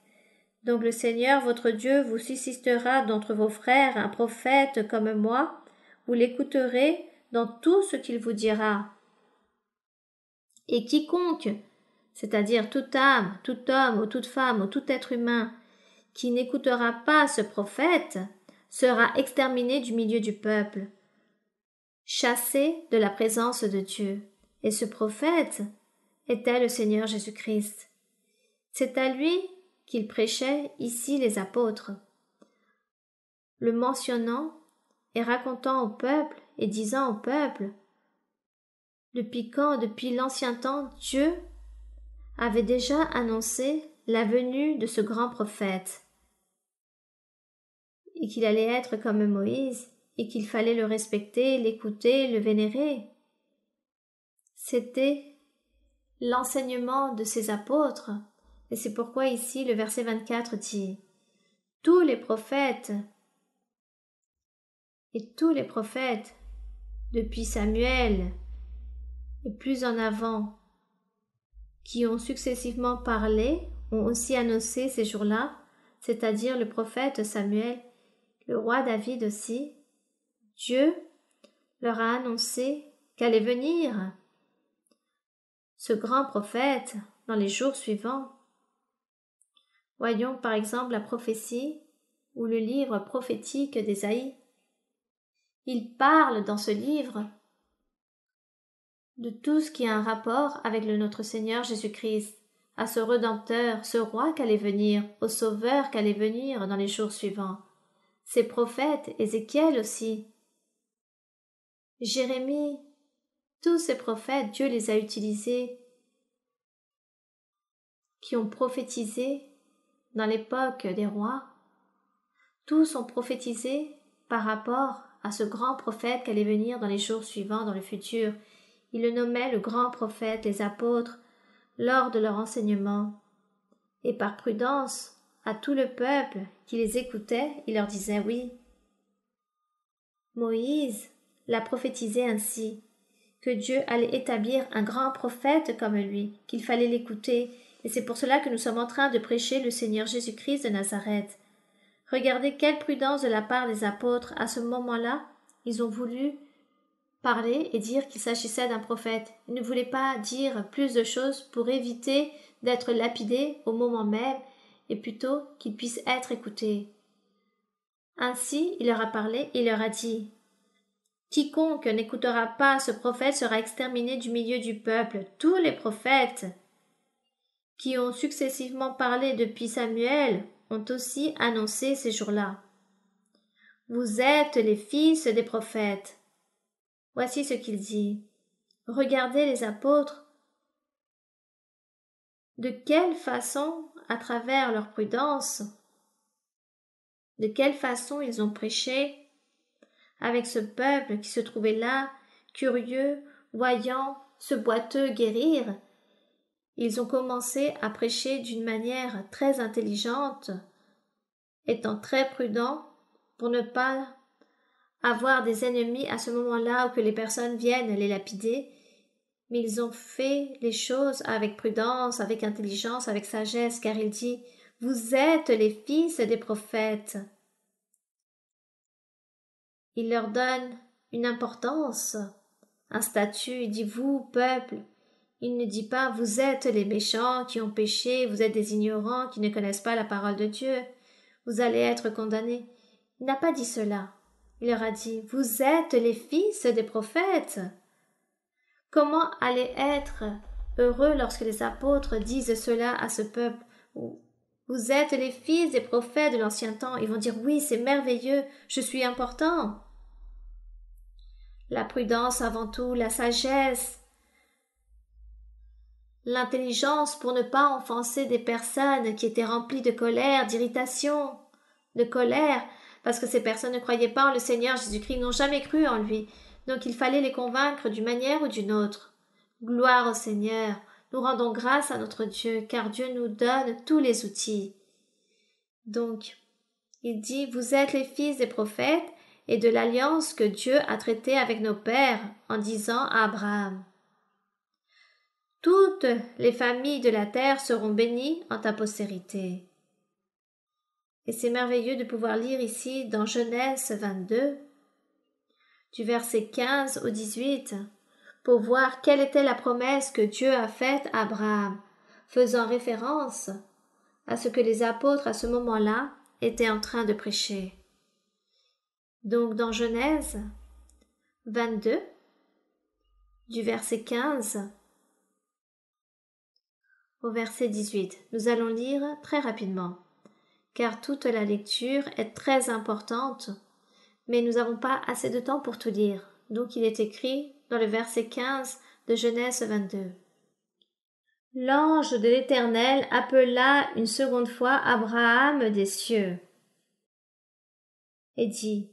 Donc le Seigneur votre Dieu vous suscitera d'entre vos frères un prophète comme moi, vous l'écouterez dans tout ce qu'il vous dira. Et quiconque, c'est-à-dire toute âme, tout homme ou toute femme ou tout être humain, qui n'écoutera pas ce prophète, sera exterminé du milieu du peuple, chassé de la présence de Dieu. Et ce prophète était le Seigneur Jésus-Christ. C'est à lui qu'il prêchait ici les apôtres, le mentionnant et racontant au peuple et disant au peuple: depuis quand, depuis l'ancien temps, Dieu avait déjà annoncé la venue de ce grand prophète, et qu'il allait être comme Moïse, et qu'il fallait le respecter, l'écouter, le vénérer. C'était l'enseignement de ses apôtres, et c'est pourquoi ici le verset 24 dit: tous les prophètes, depuis Samuel et plus en avant, qui ont successivement parlé, ont aussi annoncé ces jours-là, c'est-à-dire le prophète Samuel, le roi David aussi. Dieu leur a annoncé qu'allait venir ce grand prophète dans les jours suivants. Voyons par exemple la prophétie ou le livre prophétique d'Ésaïe. Il parle dans ce livre de tout ce qui a un rapport avec notre Seigneur Jésus-Christ, à ce Rédempteur, ce roi qu'allait venir, au Sauveur qu'allait venir dans les jours suivants. Ces prophètes, Ézéchiel aussi, Jérémie, tous ces prophètes, Dieu les a utilisés, qui ont prophétisé dans l'époque des rois. Tous ont prophétisé par rapport à ce grand prophète qu'allait venir dans les jours suivants, dans le futur. Ils le nommaient le grand prophète, les apôtres, lors de leur enseignement. Et par prudence, à tout le peuple qui les écoutait, il leur disait oui. Moïse l'a prophétisé ainsi, que Dieu allait établir un grand prophète comme lui, qu'il fallait l'écouter, et c'est pour cela que nous sommes en train de prêcher le Seigneur Jésus-Christ de Nazareth. Regardez quelle prudence de la part des apôtres. À ce moment-là, ils ont voulu parler et dire qu'il s'agissait d'un prophète. Ils ne voulaient pas dire plus de choses pour éviter d'être lapidés au moment même, et plutôt qu'ils puissent être écoutés. Ainsi, il leur a parlé et il leur a dit: quiconque n'écoutera pas ce prophète sera exterminé du milieu du peuple. Tous les prophètes qui ont successivement parlé depuis Samuel ont aussi annoncé ces jours-là. Vous êtes les fils des prophètes. Voici ce qu'il dit. Regardez les apôtres. De quelle façon, à travers leur prudence, de quelle façon ils ont prêché avec ce peuple qui se trouvait là, curieux, voyant ce boiteux guérir. Ils ont commencé à prêcher d'une manière très intelligente, étant très prudents pour ne pas avoir des ennemis à ce moment-là où que les personnes viennent les lapider, mais ils ont fait les choses avec prudence, avec intelligence, avec sagesse, car il dit: vous êtes les fils des prophètes. Il leur donne une importance, un statut. Il dit: vous, peuple. Il ne dit pas: vous êtes les méchants qui ont péché, vous êtes des ignorants qui ne connaissent pas la parole de Dieu, vous allez être condamnés. Il n'a pas dit cela. Il leur a dit: vous êtes les fils des prophètes. Comment aller être heureux lorsque les apôtres disent cela à ce peuple? Vous êtes les fils des prophètes de l'ancien temps. Ils vont dire: oui, c'est merveilleux, je suis important. La prudence avant tout, la sagesse, l'intelligence pour ne pas offenser des personnes qui étaient remplies de colère, d'irritation, de colère, parce que ces personnes ne croyaient pas en le Seigneur Jésus-Christ, n'ont jamais cru en lui. Donc il fallait les convaincre d'une manière ou d'une autre. Gloire au Seigneur. Nous rendons grâce à notre Dieu, car Dieu nous donne tous les outils. Donc, il dit: vous êtes les fils des prophètes et de l'alliance que Dieu a traitée avec nos pères en disant à Abraham: toutes les familles de la terre seront bénies en ta postérité. Et c'est merveilleux de pouvoir lire ici dans Genèse 22, du verset 15 au 18, pour voir quelle était la promesse que Dieu a faite à Abraham, faisant référence à ce que les apôtres à ce moment-là étaient en train de prêcher. Donc dans Genèse 22, du verset 15 au verset 18, nous allons lire très rapidement, car toute la lecture est très importante, mais nous n'avons pas assez de temps pour tout lire. Donc il est écrit dans le verset 15 de Genèse 22. L'ange de l'Éternel appela une seconde fois Abraham des cieux et dit: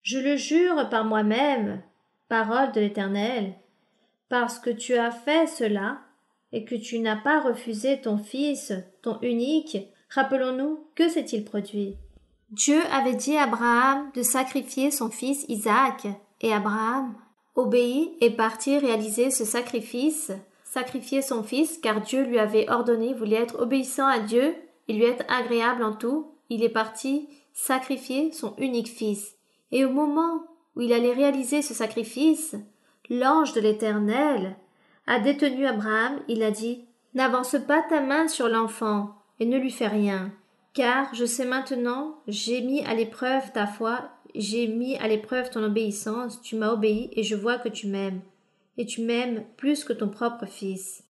Je le jure par moi-même, parole de l'Éternel, parce que tu as fait cela et que tu n'as pas refusé ton fils, ton unique, rappelons-nous, que s'est-il produit? Dieu avait dit à Abraham de sacrifier son fils Isaac, et Abraham obéit et partit réaliser ce sacrifice, sacrifier son fils, car Dieu lui avait ordonné, il voulait être obéissant à Dieu et lui être agréable en tout. Il est parti sacrifier son unique fils. Et au moment où il allait réaliser ce sacrifice, l'ange de l'Éternel a détenu Abraham. Il a dit: N'avance pas ta main sur l'enfant et ne lui fais rien, car je sais maintenant, j'ai mis à l'épreuve ta foi, j'ai mis à l'épreuve ton obéissance, tu m'as obéi et je vois que tu m'aimes, et tu m'aimes plus que ton propre fils.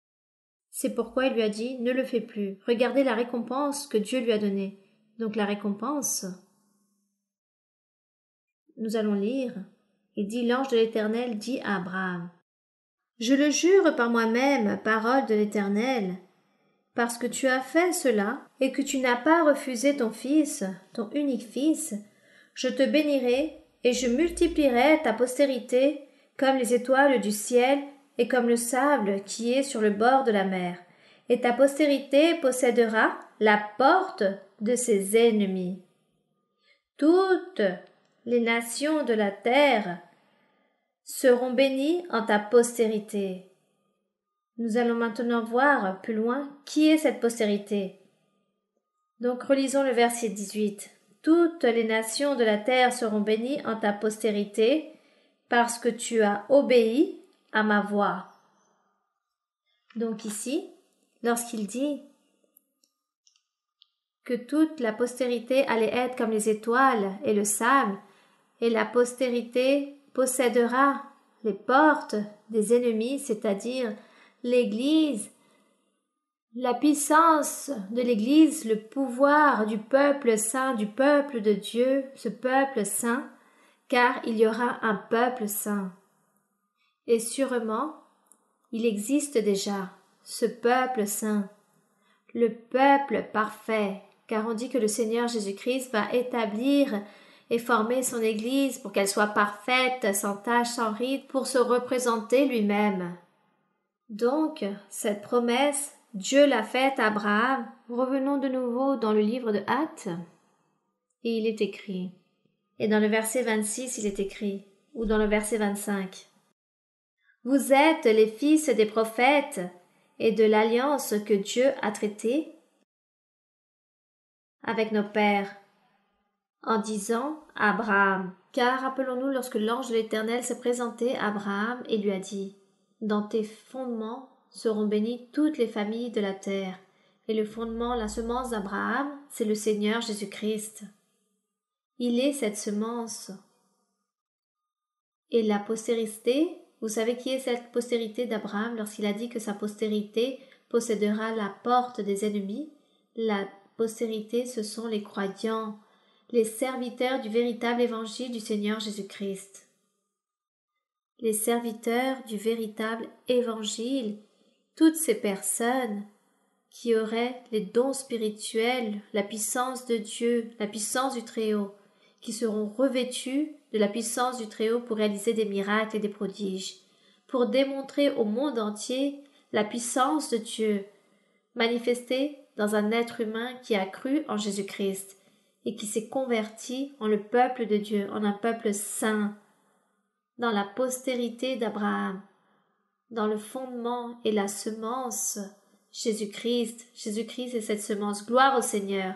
C'est pourquoi il lui a dit: Ne le fais plus. Regardez la récompense que Dieu lui a donnée. Donc la récompense, nous allons lire. Il dit: L'ange de l'Éternel dit à Abraham: Je le jure par moi-même, parole de l'Éternel, parce que tu as fait cela et que tu n'as pas refusé ton fils, ton unique fils, je te bénirai et je multiplierai ta postérité comme les étoiles du ciel et comme le sable qui est sur le bord de la mer. Et ta postérité possédera la porte de ses ennemis. Toutes les nations de la terre seront bénies en ta postérité. Nous allons maintenant voir plus loin qui est cette postérité. Donc relisons le verset 18. Toutes les nations de la terre seront bénies en ta postérité, parce que tu as obéi à ma voix. Donc ici, lorsqu'il dit que toute la postérité allait être comme les étoiles et le sable, et la postérité possédera les portes des ennemis, c'est-à-dire l'Église, la puissance de l'Église, le pouvoir du peuple saint, du peuple de Dieu, ce peuple saint, car il y aura un peuple saint. Et sûrement, il existe déjà ce peuple saint, le peuple parfait, car on dit que le Seigneur Jésus-Christ va établir et former son Église pour qu'elle soit parfaite, sans tache, sans ride, pour se représenter lui-même. Donc, cette promesse, Dieu l'a faite à Abraham. Revenons de nouveau dans le livre de Actes, et il est écrit. Et dans le verset 26, il est écrit, ou dans le verset 25. Vous êtes les fils des prophètes et de l'alliance que Dieu a traitée avec nos pères, en disant à Abraham. Car rappelons-nous lorsque l'ange de l'Éternel s'est présenté à Abraham et lui a dit: Dans tes fondements seront bénies toutes les familles de la terre. Et le fondement, la semence d'Abraham, c'est le Seigneur Jésus-Christ. Il est cette semence. Et la postérité, vous savez qui est cette postérité d'Abraham lorsqu'il a dit que sa postérité possédera la porte des ennemis? La postérité, ce sont les croyants, les serviteurs du véritable évangile du Seigneur Jésus-Christ. Les serviteurs du véritable évangile, toutes ces personnes qui auraient les dons spirituels, la puissance de Dieu, la puissance du Très-Haut, qui seront revêtus de la puissance du Très-Haut pour réaliser des miracles et des prodiges, pour démontrer au monde entier la puissance de Dieu, manifestée dans un être humain qui a cru en Jésus-Christ et qui s'est converti en le peuple de Dieu, en un peuple saint, dans la postérité d'Abraham, dans le fondement et la semence Jésus-Christ. Jésus-Christ est cette semence. Gloire au Seigneur.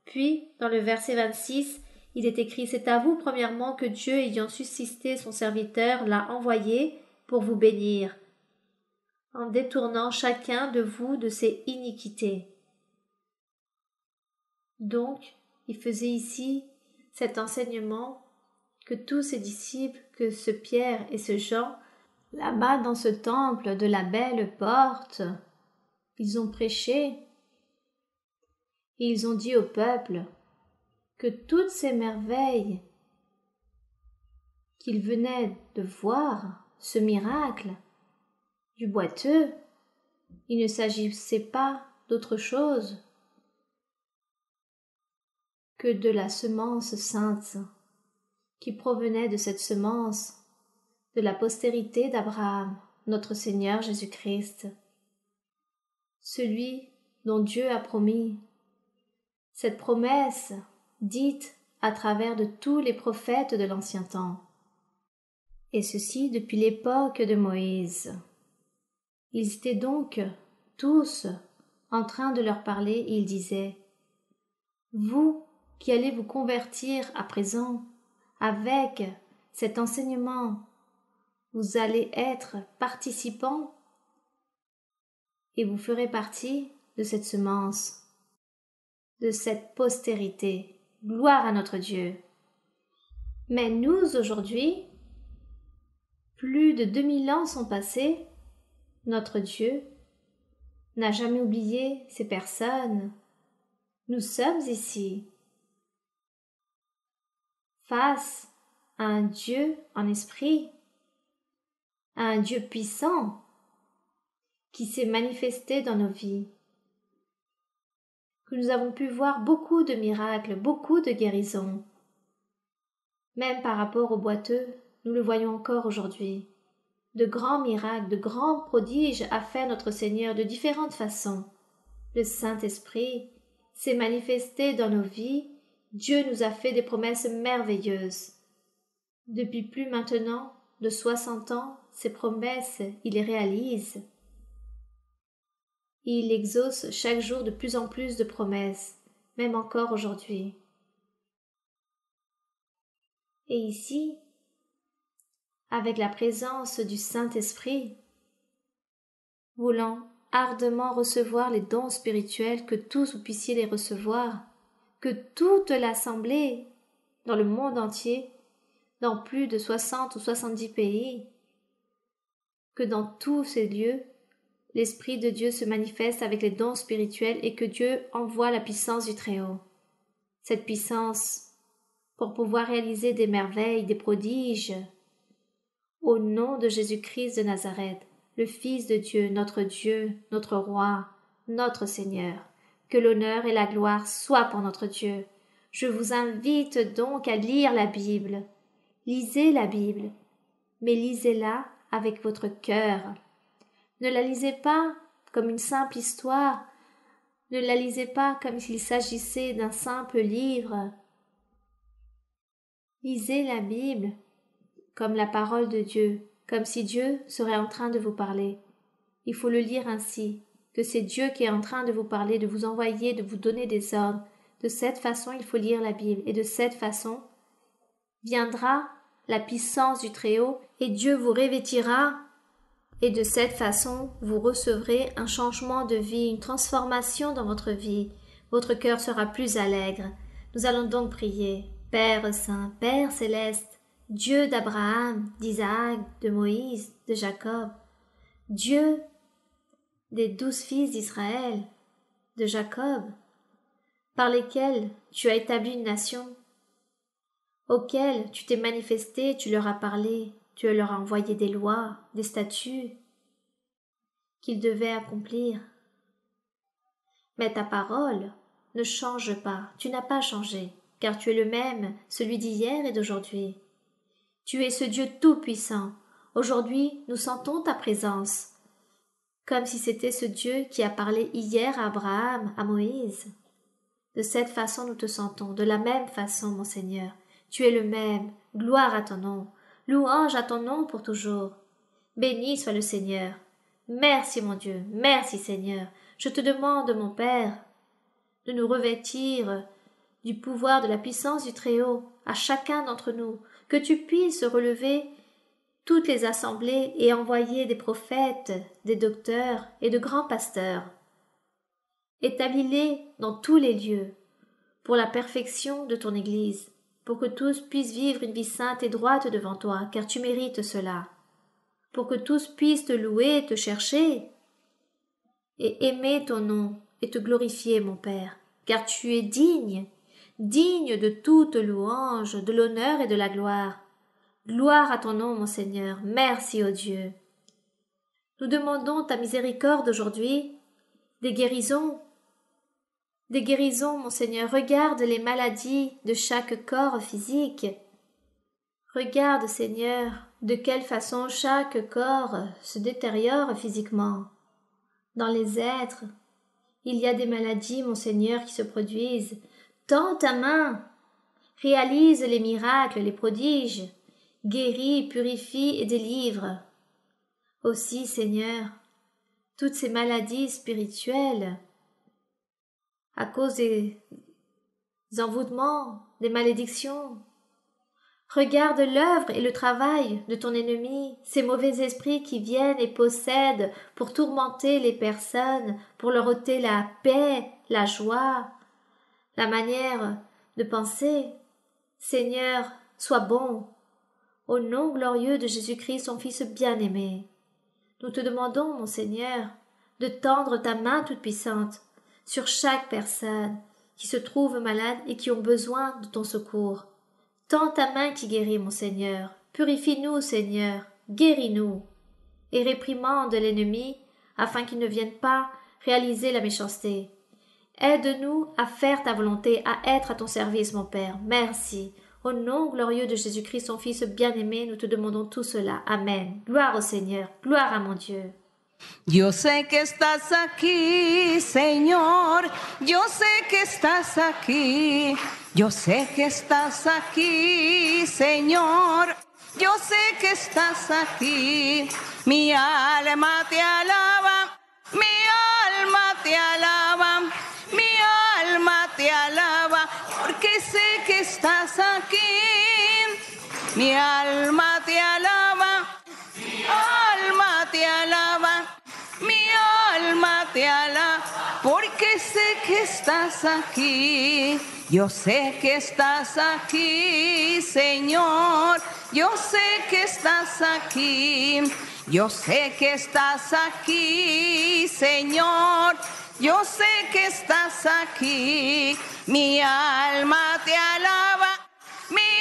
Puis, dans le verset 26, il est écrit: C'est à vous, premièrement, que Dieu, ayant suscité son serviteur, l'a envoyé pour vous bénir, en détournant chacun de vous de ses iniquités. Donc, il faisait ici cet enseignement que tous ses disciples, que ce Pierre et ce Jean, là-bas dans ce temple de la belle porte, ils ont prêché et ils ont dit au peuple que toutes ces merveilles qu'il venait de voir ce miracle du boiteux, il ne s'agissait pas d'autre chose que de la semence sainte qui provenait de cette semence, de la postérité d'Abraham, notre Seigneur Jésus-Christ, celui dont Dieu a promis, cette promesse dite à travers de tous les prophètes de l'ancien temps, et ceci depuis l'époque de Moïse. Ils étaient donc tous en train de leur parler et ils disaient « Vous qui allez vous convertir à présent avec cet enseignement, vous allez être participants et vous ferez partie de cette semence, de cette postérité. Gloire à notre Dieu. » Mais nous, aujourd'hui, plus de 2000 ans sont passés, notre Dieu n'a jamais oublié ces personnes. Nous sommes ici, face à un Dieu en esprit, à un Dieu puissant qui s'est manifesté dans nos vies, que nous avons pu voir beaucoup de miracles, beaucoup de guérisons. Même par rapport aux boiteux, nous le voyons encore aujourd'hui. De grands miracles, de grands prodiges a fait notre Seigneur de différentes façons. Le Saint-Esprit s'est manifesté dans nos vies. Dieu nous a fait des promesses merveilleuses. Depuis plus maintenant de 60 ans, ces promesses, il les réalise. Il exauce chaque jour de plus en plus de promesses, même encore aujourd'hui. Et ici, avec la présence du Saint-Esprit, voulant ardemment recevoir les dons spirituels, que tous vous puissiez les recevoir, que toute l'assemblée dans le monde entier, dans plus de 60 ou 70 pays, que dans tous ces lieux, l'Esprit de Dieu se manifeste avec les dons spirituels et que Dieu envoie la puissance du Très-Haut. Cette puissance pour pouvoir réaliser des merveilles, des prodiges, au nom de Jésus-Christ de Nazareth, le Fils de Dieu, notre Roi, notre Seigneur. Que l'honneur et la gloire soient pour notre Dieu. Je vous invite donc à lire la Bible. Lisez la Bible, mais lisez-la avec votre cœur. Ne la lisez pas comme une simple histoire, ne la lisez pas comme s'il s'agissait d'un simple livre. Lisez la Bible comme la parole de Dieu, comme si Dieu serait en train de vous parler. Il faut le lire ainsi, que c'est Dieu qui est en train de vous parler, de vous envoyer, de vous donner des ordres. De cette façon, il faut lire la Bible, et de cette façon viendra la puissance du Très-Haut, et Dieu vous revêtira, et de cette façon, vous recevrez un changement de vie, une transformation dans votre vie. Votre cœur sera plus allègre. Nous allons donc prier. Père Saint, Père Céleste, Dieu d'Abraham, d'Isaac, de Moïse, de Jacob, Dieu des 12 fils d'Israël, de Jacob, par lesquels tu as établi une nation, auxquels tu t'es manifesté, tu leur as parlé, tu leur as envoyé des lois, des statuts qu'ils devaient accomplir. Mais ta parole ne change pas, tu n'as pas changé, car tu es le même, celui d'hier et d'aujourd'hui. Tu es ce Dieu tout-puissant. Aujourd'hui, nous sentons ta présence, comme si c'était ce Dieu qui a parlé hier à Abraham, à Moïse. De cette façon, nous te sentons, de la même façon, mon Seigneur. Tu es le même. Gloire à ton nom. Louange à ton nom pour toujours. Béni soit le Seigneur. Merci, mon Dieu. Merci, Seigneur. Je te demande, mon Père, de nous revêtir du pouvoir de la puissance du Très-Haut à chacun d'entre nous, que tu puisses relever toutes les assemblées et envoyer des prophètes, des docteurs et de grands pasteurs. Établis-les dans tous les lieux, pour la perfection de ton Église, pour que tous puissent vivre une vie sainte et droite devant toi, car tu mérites cela, pour que tous puissent te louer, te chercher, et aimer ton nom, et te glorifier, mon Père, car tu es digne de toute louange, de l'honneur et de la gloire. Gloire à ton nom, mon Seigneur. Merci, ô Dieu. Nous demandons ta miséricorde aujourd'hui, des guérisons. Des guérisons, mon Seigneur. Regarde les maladies de chaque corps physique. Regarde, Seigneur, de quelle façon chaque corps se détériore physiquement. Dans les êtres, il y a des maladies, mon Seigneur, qui se produisent. Tends ta main, réalise les miracles, les prodiges, guéris, purifie et délivre. Aussi, Seigneur, toutes ces maladies spirituelles, à cause des envoûtements, des malédictions. Regarde l'œuvre et le travail de ton ennemi, ces mauvais esprits qui viennent et possèdent pour tourmenter les personnes, pour leur ôter la paix, la joie, la manière de penser. Seigneur, sois bon. Au nom glorieux de Jésus-Christ, son Fils bien-aimé, nous te demandons, mon Seigneur, de tendre ta main toute-puissante sur chaque personne qui se trouve malade et qui ont besoin de ton secours. Tends ta main qui guérit, mon Seigneur. Purifie-nous, Seigneur. Guéris-nous. Et réprimande l'ennemi afin qu'il ne vienne pas réaliser la méchanceté. Aide-nous à faire ta volonté, à être à ton service, mon Père. Merci. Au nom glorieux de Jésus-Christ, son Fils bien-aimé, nous te demandons tout cela. Amen. Gloire au Seigneur. Gloire à mon Dieu. Yo sé que estás aquí, Señor, yo sé que estás aquí, yo sé que estás aquí, Señor, yo sé que estás aquí. Mi alma te alaba, mi alma te alaba, mi alma te alaba, porque sé que estás aquí. Mi alma te alaba, mi alma te alaba. Mi alma te alaba, porque sé que estás aquí. Yo sé que estás aquí, Señor. Yo sé que estás aquí. Yo sé que estás aquí, Señor. Yo sé que estás aquí. Mi alma te alaba. Mi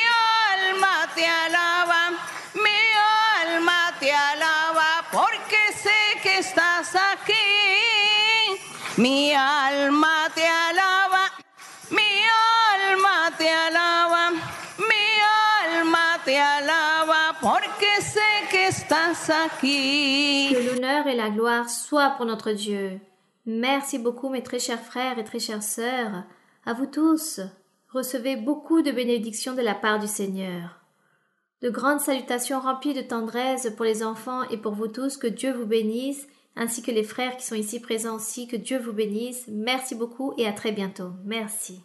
alma te alaba. Mi alma te alaba, porque sé que estás aquí. Mi alma te alaba, mi alma te alaba, mi alma te alaba, porque sé que estás aquí. Que l'honneur et la gloire soient pour notre Dieu. Merci beaucoup, mes très chers frères et très chères sœurs. À vous tous, recevez beaucoup de bénédictions de la part du Seigneur. De grandes salutations remplies de tendresse pour les enfants et pour vous tous. Que Dieu vous bénisse, ainsi que les frères qui sont ici présents aussi. Que Dieu vous bénisse. Merci beaucoup et à très bientôt. Merci.